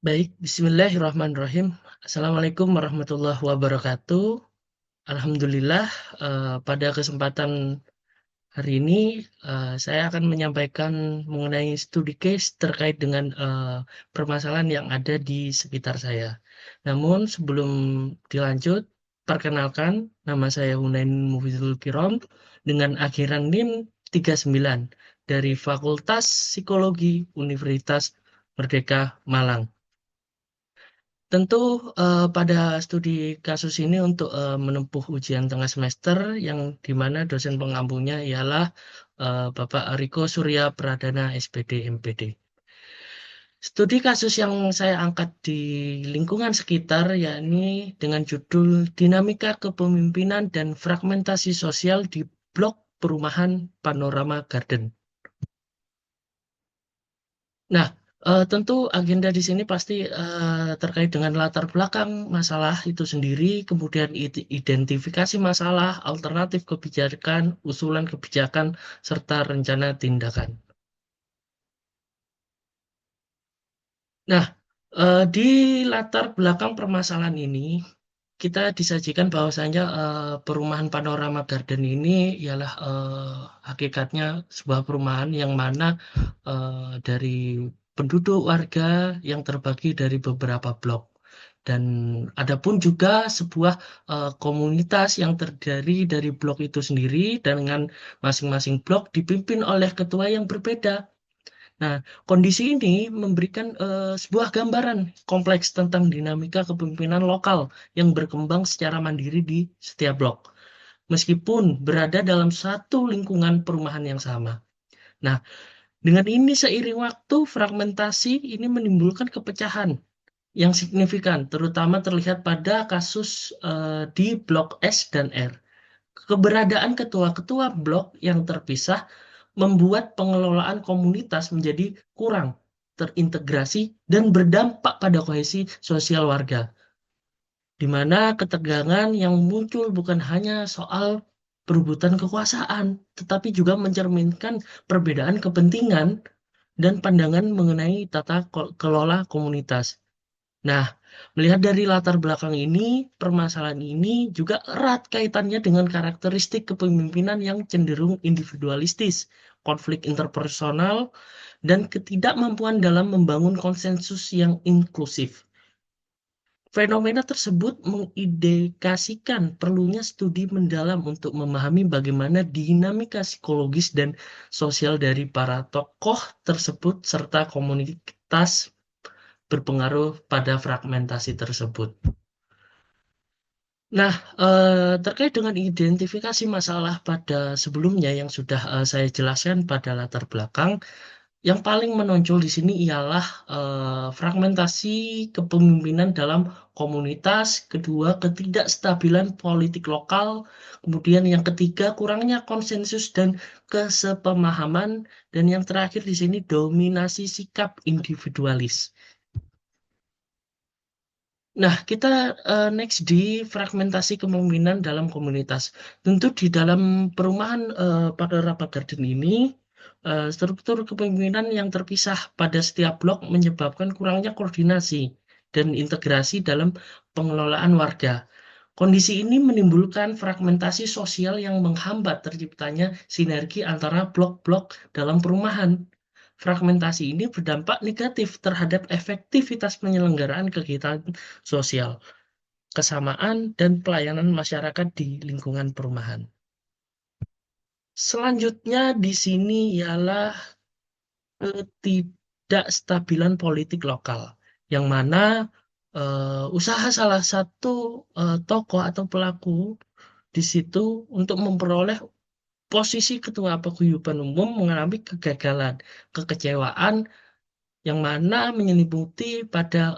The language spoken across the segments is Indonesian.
Baik, bismillahirrahmanirrahim. Assalamualaikum warahmatullahi wabarakatuh. Alhamdulillah, pada kesempatan hari ini saya akan menyampaikan mengenai studi case terkait dengan permasalahan yang ada di sekitar saya. Namun sebelum dilanjut, perkenalkan nama saya Hunain Mufizul Kirom dengan akhiran NIM 39 dari Fakultas Psikologi Universitas Merdeka Malang. Tentu pada studi kasus ini untuk menempuh ujian tengah semester yang di mana dosen pengampunya ialah Bapak Riko Surya Pradana SPD MPD. Studi kasus yang saya angkat di lingkungan sekitar yakni dengan judul Dinamika Kepemimpinan dan Fragmentasi Sosial di Blok Perumahan Panorama Garden. Nah, tentu agenda di sini pasti terkait dengan latar belakang masalah itu sendiri, kemudian identifikasi masalah, alternatif kebijakan, usulan kebijakan, serta rencana tindakan. Nah, di latar belakang permasalahan ini, kita disajikan bahwasanya perumahan Panorama Garden ini ialah hakikatnya sebuah perumahan yang mana dari penduduk warga yang terbagi dari beberapa blok. Dan adapun juga sebuah komunitas yang terdiri dari blok itu sendiri dengan masing-masing blok dipimpin oleh ketua yang berbeda. Nah, kondisi ini memberikan sebuah gambaran kompleks tentang dinamika kepemimpinan lokal yang berkembang secara mandiri di setiap blok, meskipun berada dalam satu lingkungan perumahan yang sama. Nah, dengan ini seiring waktu, fragmentasi ini menimbulkan kepecahan yang signifikan, terutama terlihat pada kasus di blok S dan R. Keberadaan ketua-ketua blok yang terpisah membuat pengelolaan komunitas menjadi kurang terintegrasi dan berdampak pada kohesi sosial warga, di mana ketegangan yang muncul bukan hanya soal perebutan kekuasaan, tetapi juga mencerminkan perbedaan kepentingan dan pandangan mengenai tata kelola komunitas. Nah, melihat dari latar belakang ini, permasalahan ini juga erat kaitannya dengan karakteristik kepemimpinan yang cenderung individualistis, konflik interpersonal, dan ketidakmampuan dalam membangun konsensus yang inklusif. Fenomena tersebut mengindikasikan perlunya studi mendalam untuk memahami bagaimana dinamika psikologis dan sosial dari para tokoh tersebut serta komunitas berpengaruh pada fragmentasi tersebut. Nah, terkait dengan identifikasi masalah pada sebelumnya yang sudah saya jelaskan pada latar belakang, yang paling menonjol di sini ialah fragmentasi kepemimpinan dalam komunitas, kedua ketidakstabilan politik lokal, kemudian yang ketiga kurangnya konsensus dan kesepemahaman, dan yang terakhir di sini dominasi sikap individualis. Nah, kita next di fragmentasi kepemimpinan dalam komunitas. Tentu di dalam perumahan pada Rapat Garden ini, struktur kepemimpinan yang terpisah pada setiap blok menyebabkan kurangnya koordinasi dan integrasi dalam pengelolaan warga. Kondisi ini menimbulkan fragmentasi sosial yang menghambat terciptanya sinergi antara blok-blok dalam perumahan. Fragmentasi ini berdampak negatif terhadap efektivitas penyelenggaraan kegiatan sosial, kesamaan, dan pelayanan masyarakat di lingkungan perumahan. Selanjutnya di sini ialah ketidakstabilan politik lokal, yang mana usaha salah satu tokoh atau pelaku di situ untuk memperoleh posisi ketua paguyuban umum mengalami kegagalan, kekecewaan yang mana menyelimuti pada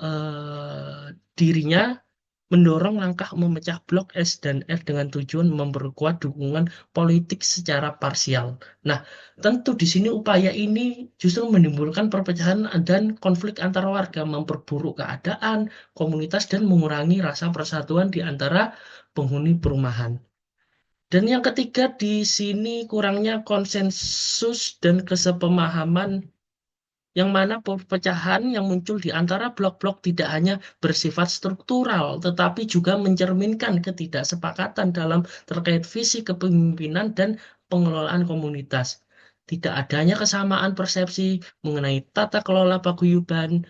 dirinya mendorong langkah memecah blok S dan F dengan tujuan memperkuat dukungan politik secara parsial. Nah, tentu di sini upaya ini justru menimbulkan perpecahan dan konflik antar warga, memperburuk keadaan komunitas dan mengurangi rasa persatuan di antara penghuni perumahan. Dan yang ketiga di sini kurangnya konsensus dan kesepemahaman yang mana perpecahan yang muncul di antara blok-blok tidak hanya bersifat struktural, tetapi juga mencerminkan ketidaksepakatan dalam terkait visi kepemimpinan dan pengelolaan komunitas. Tidak adanya kesamaan persepsi mengenai tata kelola paguyuban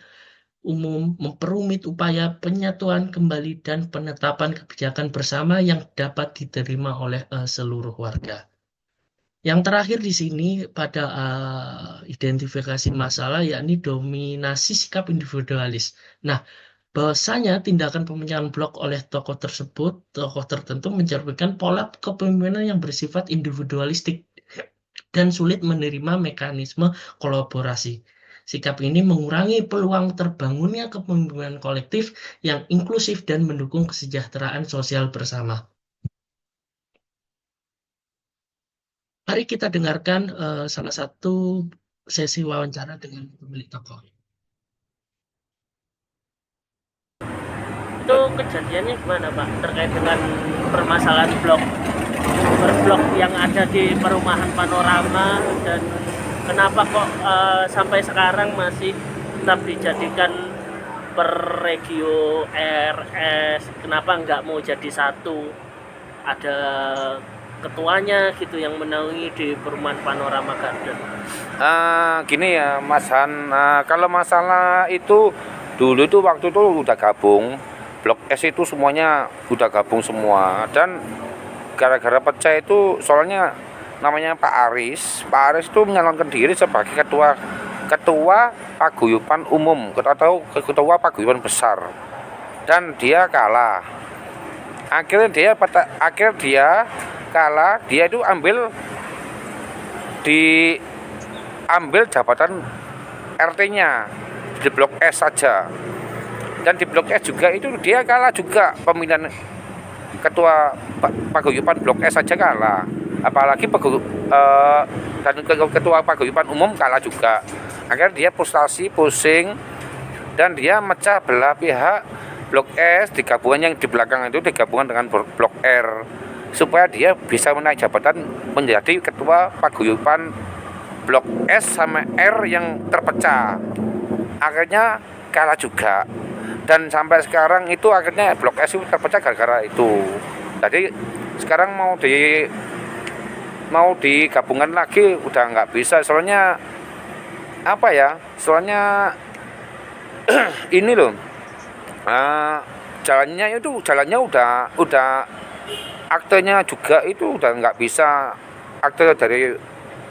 umum memperumit upaya penyatuan kembali dan penetapan kebijakan bersama yang dapat diterima oleh seluruh warga. Yang terakhir di sini pada identifikasi masalah yakni dominasi sikap individualis. Nah, bahwasanya tindakan pemecahan blok oleh tokoh tertentu mencerminkan pola kepemimpinan yang bersifat individualistik dan sulit menerima mekanisme kolaborasi. Sikap ini mengurangi peluang terbangunnya kepemimpinan kolektif yang inklusif dan mendukung kesejahteraan sosial bersama. Mari kita dengarkan salah satu sesi wawancara dengan pemilik toko. Itu kejadiannya gimana Pak terkait dengan permasalahan berblok yang ada di perumahan Panorama, dan kenapa kok sampai sekarang masih tetap dijadikan per regio RS, kenapa nggak mau jadi satu, ada ketuanya gitu yang menaungi di perumahan Panorama Garden. Gini ya Mas Han, kalau masalah itu dulu itu waktu itu udah gabung Blok S itu semuanya udah gabung semua, dan gara-gara pecah itu soalnya namanya Pak Aris itu menyalonkan diri sebagai ketua paguyuban umum atau ketua paguyuban besar, dan dia kalah. Akhirnya dia kalah, dia itu diambil jabatan RT-nya di Blok S saja. Dan di Blok S juga itu dia kalah juga, pemilihan ketua paguyuban Blok S saja kalah. Apalagi dan ketua paguyuban umum kalah juga. Akhirnya dia frustasi, pusing, dan dia mecah belah pihak Blok S, digabungan yang di belakang itu digabungan dengan Blok R, supaya dia bisa menaik jabatan menjadi ketua paguyuban Blok S sama R yang terpecah. Akhirnya kalah juga, dan sampai sekarang itu akhirnya Blok S itu terpecah gara-gara itu. Jadi sekarang mau digabungkan lagi udah nggak bisa, soalnya apa ya, soalnya ini loh, jalannya udah aktenya juga itu udah nggak bisa, akte dari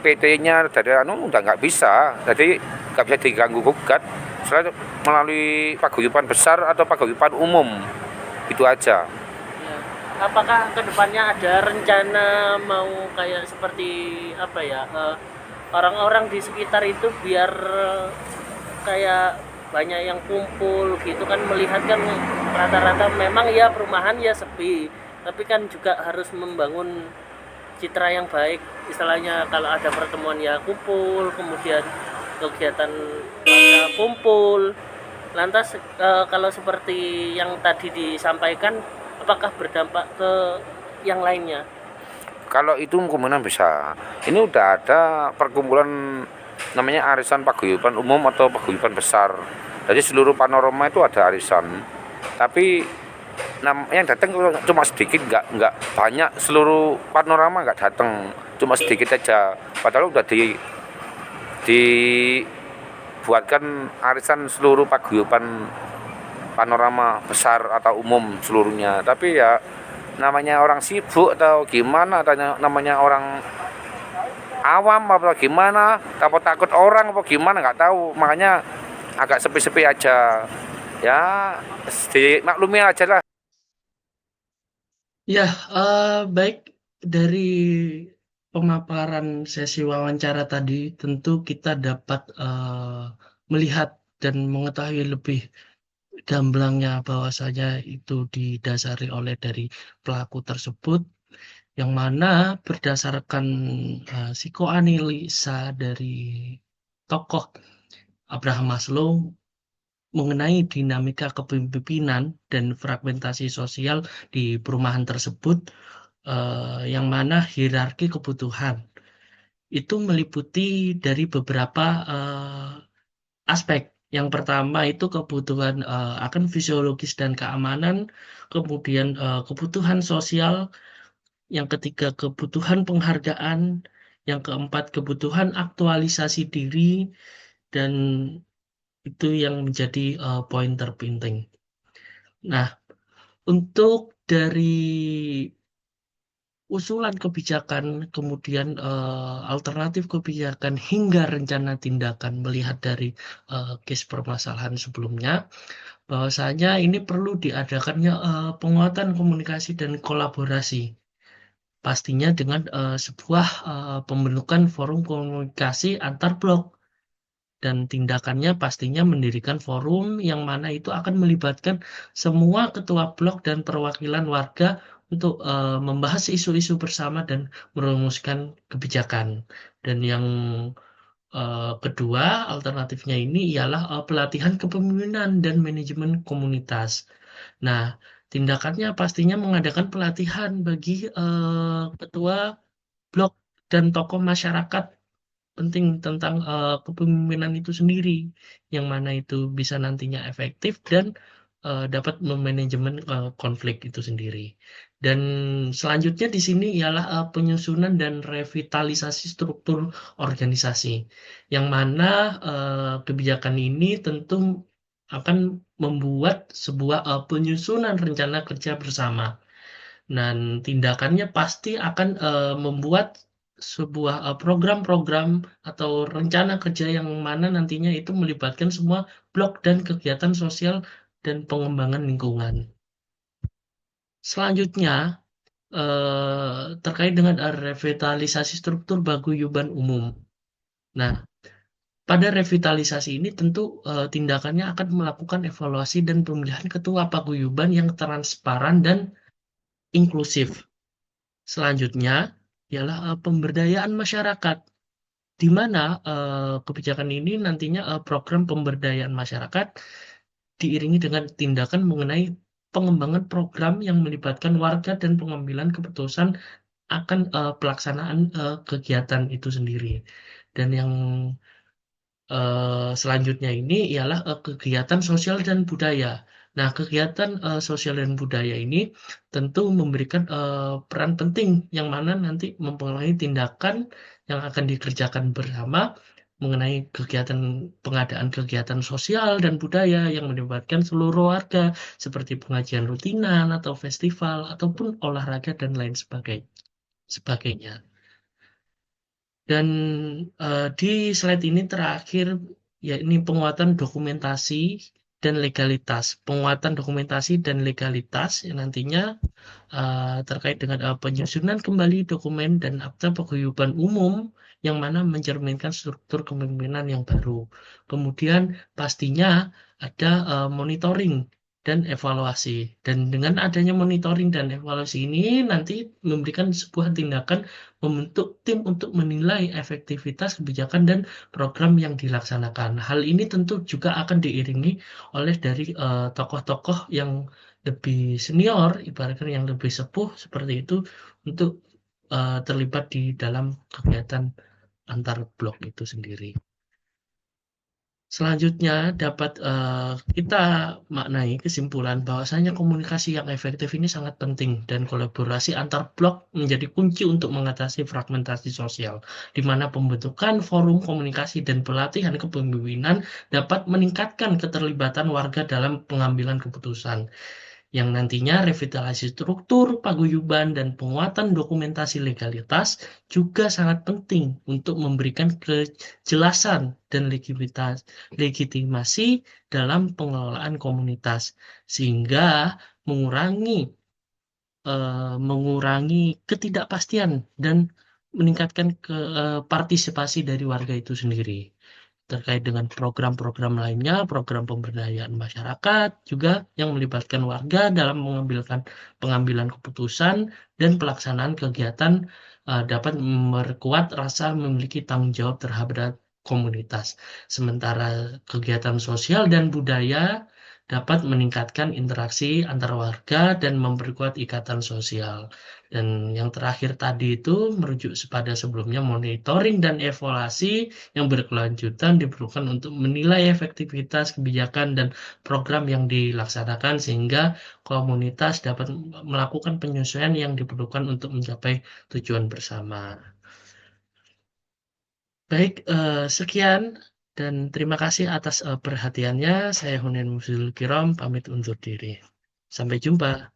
PT-nya dari udah nggak bisa, jadi nggak bisa diganggu gugat selain melalui paguyuban besar atau paguyuban umum, itu aja. Ya. Apakah kedepannya ada rencana mau kayak seperti apa ya, orang-orang di sekitar itu biar kayak banyak yang kumpul gitu kan, melihat kan rata-rata memang ya perumahan ya sepi, tapi kan juga harus membangun citra yang baik, istilahnya kalau ada pertemuan ya kumpul, kemudian kegiatan warga kumpul. Lantas kalau seperti yang tadi disampaikan, apakah berdampak ke yang lainnya? Kalau itu kemungkinan bisa. Ini udah ada perkumpulan namanya arisan paguyuban umum atau paguyuban besar. Jadi seluruh Panorama itu ada arisan. Tapi yang datang cuma sedikit, nggak banyak. Seluruh Panorama nggak datang, cuma sedikit aja. Padahal udah dibuatkan arisan seluruh paguyuban Panorama besar atau umum seluruhnya. Tapi ya namanya orang sibuk atau gimana, atau namanya orang awam apa gimana, takut orang apa gimana nggak tahu, makanya agak sepi-sepi aja ya, dimaklumi aja lah. Ya, baik, dari pemaparan sesi wawancara tadi tentu kita dapat melihat dan mengetahui lebih gamblangnya bahwasanya itu didasari oleh dari pelaku tersebut, yang mana berdasarkan psikoanalisa dari tokoh Abraham Maslow mengenai dinamika kepemimpinan dan fragmentasi sosial di perumahan tersebut, yang mana hierarki kebutuhan itu meliputi dari beberapa aspek. Yang pertama itu kebutuhan akan fisiologis dan keamanan, kemudian kebutuhan sosial, yang ketiga kebutuhan penghargaan, yang keempat kebutuhan aktualisasi diri, dan itu yang menjadi poin terpenting. Nah, untuk dari usulan kebijakan, kemudian alternatif kebijakan hingga rencana tindakan melihat dari case permasalahan sebelumnya, bahwasanya ini perlu diadakannya penguatan komunikasi dan kolaborasi. Pastinya dengan sebuah pembentukan forum komunikasi antar blok dan tindakannya pastinya mendirikan forum yang mana itu akan melibatkan semua ketua blok dan perwakilan warga untuk membahas isu-isu bersama dan merumuskan kebijakan. Dan yang kedua, alternatifnya ini ialah pelatihan kepemimpinan dan manajemen komunitas. Nah, tindakannya pastinya mengadakan pelatihan bagi ketua blok dan tokoh masyarakat penting tentang kepemimpinan itu sendiri, yang mana itu bisa nantinya efektif dan dapat memanajemen konflik itu sendiri. Dan selanjutnya di sini ialah penyusunan dan revitalisasi struktur organisasi, yang mana kebijakan ini tentu akan membuat sebuah penyusunan rencana kerja bersama. Dan tindakannya pasti akan membuat sebuah program-program atau rencana kerja yang mana nantinya itu melibatkan semua blok dan kegiatan sosial dan pengembangan lingkungan. Selanjutnya, terkait dengan revitalisasi struktur paguyuban umum. Nah, pada revitalisasi ini tentu tindakannya akan melakukan evaluasi dan pemilihan ketua paguyuban yang transparan dan inklusif. Selanjutnya ialah pemberdayaan masyarakat, di mana kebijakan ini nantinya program pemberdayaan masyarakat diiringi dengan tindakan mengenai pengembangan program yang melibatkan warga dan pengambilan keputusan akan pelaksanaan kegiatan itu sendiri. Dan yang selanjutnya ini ialah kegiatan sosial dan budaya. Nah, kegiatan sosial dan budaya ini tentu memberikan peran penting yang mana nanti mempengaruhi tindakan yang akan dikerjakan bersama mengenai kegiatan pengadaan kegiatan sosial dan budaya yang melibatkan seluruh warga seperti pengajian rutinan atau festival ataupun olahraga dan lain sebagainya. Dan di slide ini terakhir, ya ini penguatan dokumentasi dan legalitas. Penguatan dokumentasi dan legalitas yang nantinya terkait dengan penyusunan kembali dokumen dan akta paguyuban umum yang mana mencerminkan struktur kepemimpinan yang baru. Kemudian pastinya ada monitoring dan evaluasi. Dan dengan adanya monitoring dan evaluasi ini nanti memberikan sebuah tindakan membentuk tim untuk menilai efektivitas kebijakan dan program yang dilaksanakan. Hal ini tentu juga akan diiringi oleh dari tokoh-tokoh yang lebih senior, ibaratnya yang lebih sepuh seperti itu, untuk terlibat di dalam kegiatan antar blok itu sendiri. Selanjutnya dapat kita maknai kesimpulan bahwasanya komunikasi yang efektif ini sangat penting dan kolaborasi antar blok menjadi kunci untuk mengatasi fragmentasi sosial, di mana pembentukan forum komunikasi dan pelatihan kepemimpinan dapat meningkatkan keterlibatan warga dalam pengambilan keputusan yang nantinya revitalisasi struktur, paguyuban, dan penguatan dokumentasi legalitas juga sangat penting untuk memberikan kejelasan dan legitimasi dalam pengelolaan komunitas, sehingga mengurangi mengurangi ketidakpastian dan meningkatkan partisipasi dari warga itu sendiri terkait dengan program-program lainnya, program pemberdayaan masyarakat juga yang melibatkan warga dalam mengambilkan pengambilan keputusan dan pelaksanaan kegiatan dapat memperkuat rasa memiliki tanggung jawab terhadap komunitas. Sementara kegiatan sosial dan budaya dapat meningkatkan interaksi antar warga dan memperkuat ikatan sosial. Dan yang terakhir tadi itu merujuk pada sebelumnya monitoring dan evaluasi yang berkelanjutan diperlukan untuk menilai efektivitas kebijakan dan program yang dilaksanakan sehingga komunitas dapat melakukan penyesuaian yang diperlukan untuk mencapai tujuan bersama. Baik, sekian dan terima kasih atas perhatiannya. Saya Hunen Musil Kiram, pamit undur diri. Sampai jumpa.